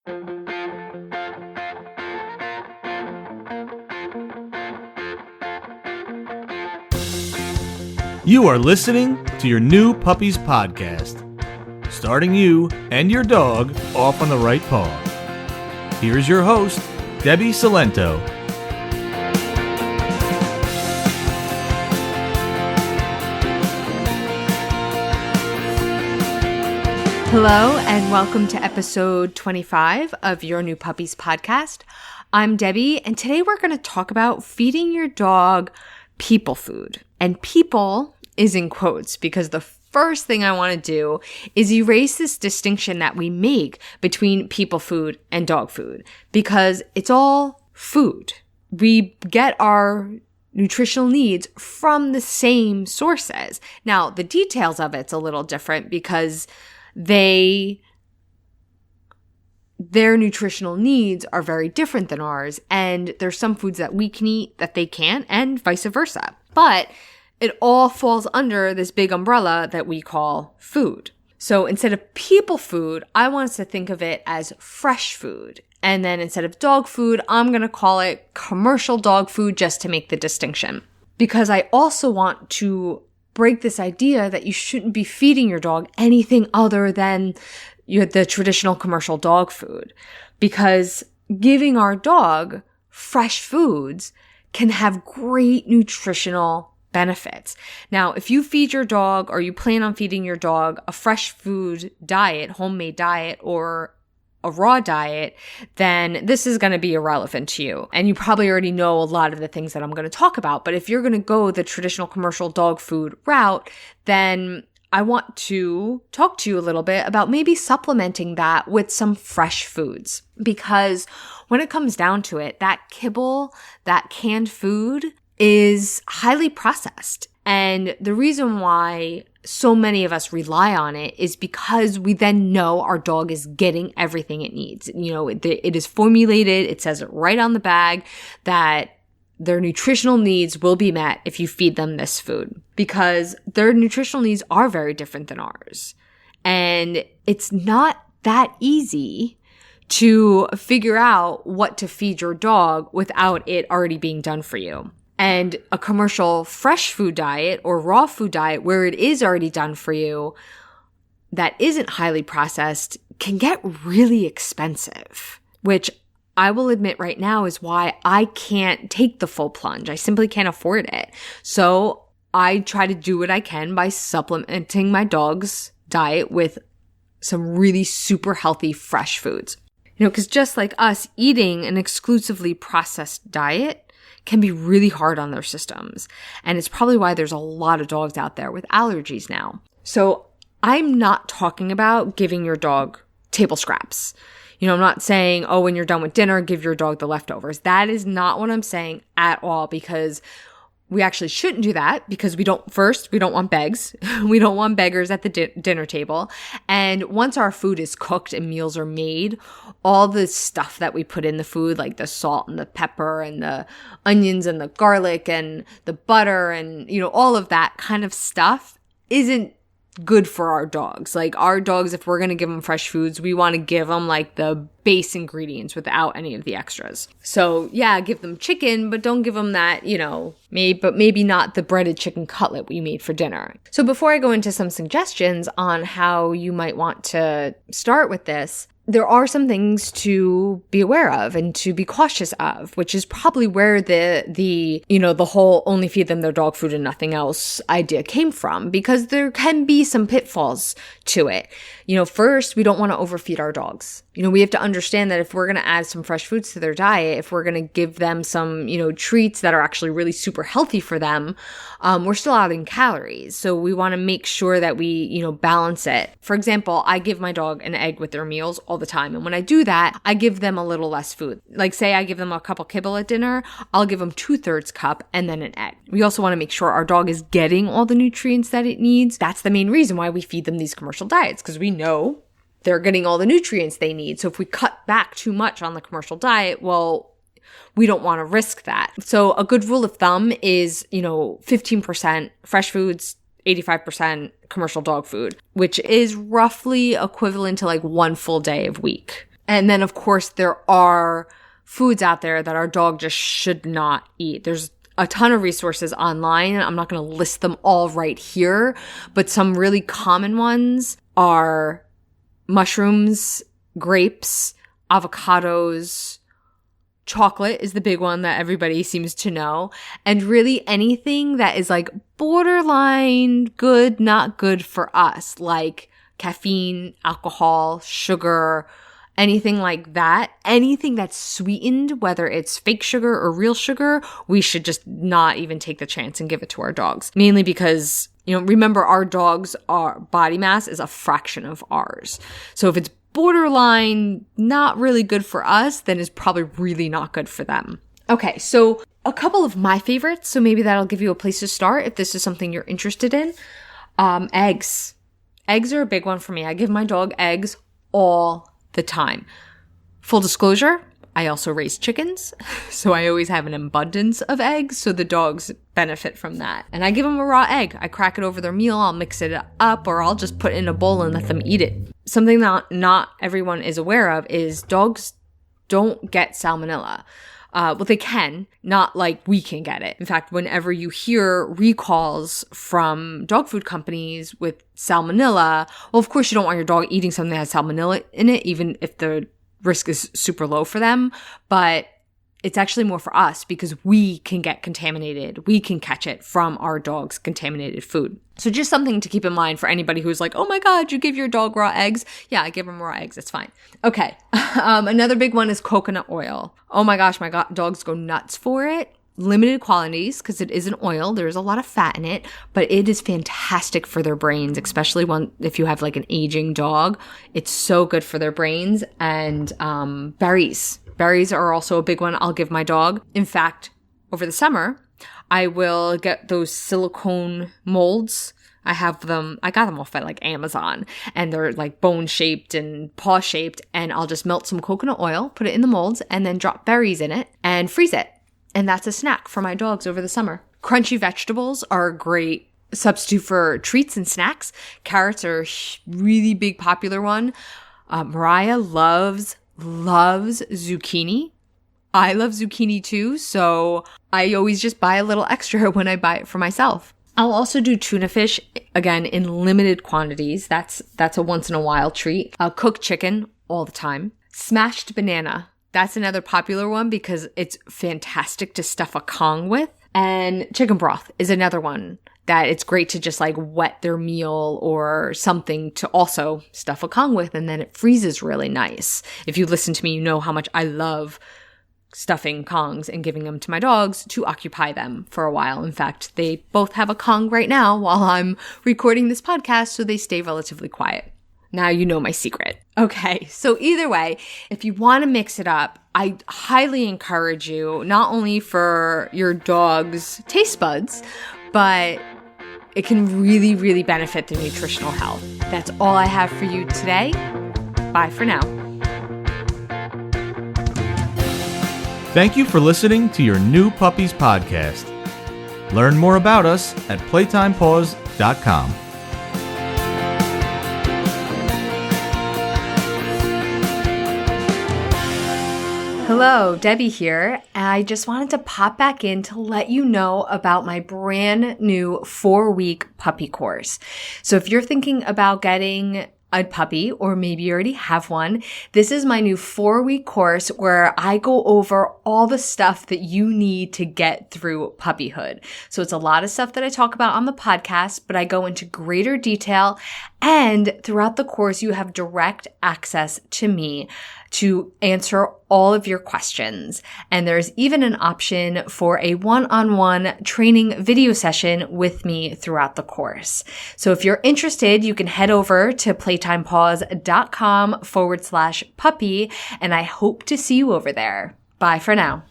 You are listening to your new Puppies podcast, starting you and your dog off on the right paw. Here's your host, Debbie Salento. Hello and welcome to episode 25 of your new Puppies podcast. I'm Debbie, and today we're going to talk about feeding your dog people food. And people is in quotes because the first thing I want to do is erase this distinction that we make between people food and dog food, because it's all food. We get our nutritional needs from the same sources. Now, the details of it's a little different because their nutritional needs are very different than ours, and there's some foods that we can eat that they can't, and vice versa. But it all falls under this big umbrella that we call food. So instead of people food, I want us to think of it as fresh food. And then instead of dog food, I'm going to call it commercial dog food just to make the distinction. Because I also want to break this idea that you shouldn't be feeding your dog anything other than the traditional commercial dog food. Because giving our dog fresh foods can have great nutritional benefits. Now, if you feed your dog or you plan on feeding your dog a fresh food diet, homemade diet, or a raw diet, then this is going to be irrelevant to you. And you probably already know a lot of the things that I'm going to talk about. But if you're going to go the traditional commercial dog food route, then I want to talk to you a little bit about maybe supplementing that with some fresh foods. Because when it comes down to it, that kibble, that canned food is highly processed. And the reason why so many of us rely on it is because we then know our dog is getting everything it needs. You know, it is formulated. It says it right on the bag that their nutritional needs will be met if you feed them this food, because their nutritional needs are very different than ours. And it's not that easy to figure out what to feed your dog without it already being done for you. And a commercial fresh food diet or raw food diet where it is already done for you that isn't highly processed can get really expensive, which I will admit right now is why I can't take the full plunge. I simply can't afford it. So I try to do what I can by supplementing my dog's diet with some really super healthy fresh foods. You know, because just like us, eating an exclusively processed diet can be really hard on their systems. And it's probably why there's a lot of dogs out there with allergies now. So I'm not talking about giving your dog table scraps. You know, I'm not saying, oh, when you're done with dinner, give your dog the leftovers. That is not what I'm saying at all, because we actually shouldn't do that, because we don't want begs. We don't want beggars at the dinner table. And once our food is cooked and meals are made, all the stuff that we put in the food, like the salt and the pepper and the onions and the garlic and the butter and, you know, all of that kind of stuff isn't good for our dogs. Like our dogs, if we're going to give them fresh foods, we want to give them like the base ingredients without any of the extras. So yeah, give them chicken, but don't give them that, you know, maybe not the breaded chicken cutlet we made for dinner. So before I go into some suggestions on how you might want to start with this, there are some things to be aware of and to be cautious of, which is probably where the whole only feed them their dog food and nothing else idea came from, because there can be some pitfalls to it. You know, first, we don't want to overfeed our dogs. You know, we have to understand that if we're going to add some fresh foods to their diet, if we're going to give them some, you know, treats that are actually really super healthy for them, we're still adding calories. So we want to make sure that we, you know, balance it. For example, I give my dog an egg with their meals all the time. And when I do that, I give them a little less food. Like say I give them a cup of kibble at dinner, I'll give them 2/3 cup and then an egg. We also want to make sure our dog is getting all the nutrients that it needs. That's the main reason why we feed them these commercial diets, because we know they're getting all the nutrients they need. So if we cut back too much on the commercial diet, well, we don't want to risk that. So a good rule of thumb is, 15% fresh foods, 85% commercial dog food, which is roughly equivalent to like one full day of week. And then, of course, there are foods out there that our dog just should not eat. There's a ton of resources online. I'm not going to list them all right here, but some really common ones are mushrooms, grapes, avocados. Chocolate is the big one that everybody seems to know. And really anything that is like borderline good, not good for us, like caffeine, alcohol, sugar, anything like that. Anything that's sweetened, whether it's fake sugar or real sugar, we should just not even take the chance and give it to our dogs. Mainly because, remember, our dogs' body mass is a fraction of ours. So if it's borderline not really good for us, then it's probably really not good for them. Okay, so a couple of my favorites, so maybe that'll give you a place to start if this is something you're interested in. Eggs. Eggs are a big one for me. I give my dog eggs all the time. Full disclosure, I also raise chickens, so I always have an abundance of eggs, so the dogs benefit from that. And I give them a raw egg. I crack it over their meal, I'll mix it up, or I'll just put it in a bowl and let them eat it. Something that not everyone is aware of is dogs don't get salmonella. Well, they can, not like we can get it. In fact, whenever you hear recalls from dog food companies with salmonella, well, of course you don't want your dog eating something that has salmonella in it, even if the risk is super low for them. But it's actually more for us because we can get contaminated. We can catch it from our dog's contaminated food. So just something to keep in mind for anybody who's like, oh my God, you give your dog raw eggs? Yeah, I give them raw eggs. It's fine. Okay. Another big one is coconut oil. Oh my gosh, my dogs go nuts for it. Limited quantities because it is an oil. There's a lot of fat in it, but it is fantastic for their brains, especially if you have like an aging dog. It's so good for their brains. And berries. Berries are also a big one I'll give my dog. In fact, over the summer, I will get those silicone molds. I got them off at like Amazon, and they're like bone shaped and paw shaped, and I'll just melt some coconut oil, put it in the molds, and then drop berries in it and freeze it. And that's a snack for my dogs over the summer. Crunchy vegetables are a great substitute for treats and snacks. Carrots are a really big popular one. Mariah loves zucchini. I love zucchini too, so I always just buy a little extra when I buy it for myself. I'll also do tuna fish, again, in limited quantities. That's a once in a while treat. I'll cook chicken all the time. Smashed banana. That's another popular one because it's fantastic to stuff a Kong with. And chicken broth is another one that it's great to just like wet their meal or something to also stuff a Kong with, and then it freezes really nice. If you listen to me, you know how much I love stuffing Kongs and giving them to my dogs to occupy them for a while. In fact, they both have a Kong right now while I'm recording this podcast, so they stay relatively quiet. Now you know my secret. Okay, so either way, if you want to mix it up, I highly encourage you, not only for your dog's taste buds, but it can really, really benefit their nutritional health. That's all I have for you today. Bye for now. Thank you for listening to your New Puppies podcast. Learn more about us at playtimepaws.com. Hello, Debbie here. I just wanted to pop back in to let you know about my brand new 4-week puppy course. So if you're thinking about getting a puppy, or maybe you already have one, this is my new 4-week course where I go over all the stuff that you need to get through puppyhood. So it's a lot of stuff that I talk about on the podcast, but I go into greater detail. And throughout the course, you have direct access to me to answer all of your questions. And there's even an option for a one-on-one training video session with me throughout the course. So if you're interested, you can head over to playtimepaws.com/puppy, and I hope to see you over there. Bye for now.